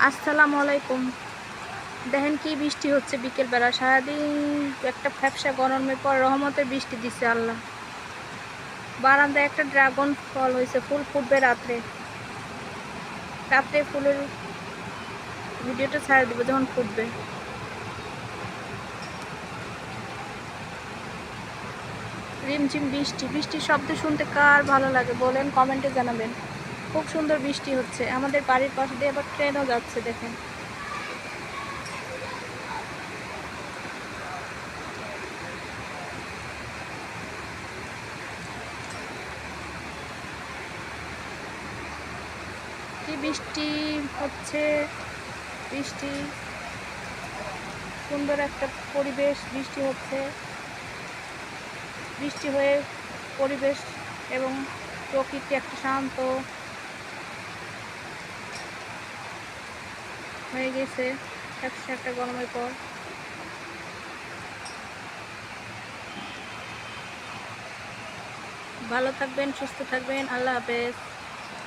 আসসালামু আলাইকুম। দেখেন কি বৃষ্টি হচ্ছে বিকেলবেলা, সারাদিন একটা ফ্যাপসা গরমের পর রহমতের বৃষ্টি দিছে আল্লাহ। বারান্দায় একটা ড্রাগন ফল হয়েছে, ফুল ফুটবে রাত্রে। রাত্রে ফুলের ভিডিওটা ছাড়া দিব যখন ফুটবে। রিমঝিম বৃষ্টি, বৃষ্টির শব্দ শুনতে কার ভালো লাগে বলেন, কমেন্টে জানাবেন। খুব সুন্দর বৃষ্টি হচ্ছে, আমাদের বাড়ির পাশে দিয়ে আবার ট্রেনও যাচ্ছে দেখেন। কি বৃষ্টি হচ্ছে, বৃষ্টি সুন্দর একটা পরিবেশ, বৃষ্টি হচ্ছে, বৃষ্টি হয়ে পরিবেশ এবং প্রকৃতি একটা শান্ত হয়ে গেছে একটা গরমের পর। ভালো থাকবেন, সুস্থ থাকবেন, আল্লাহ হাফেজ।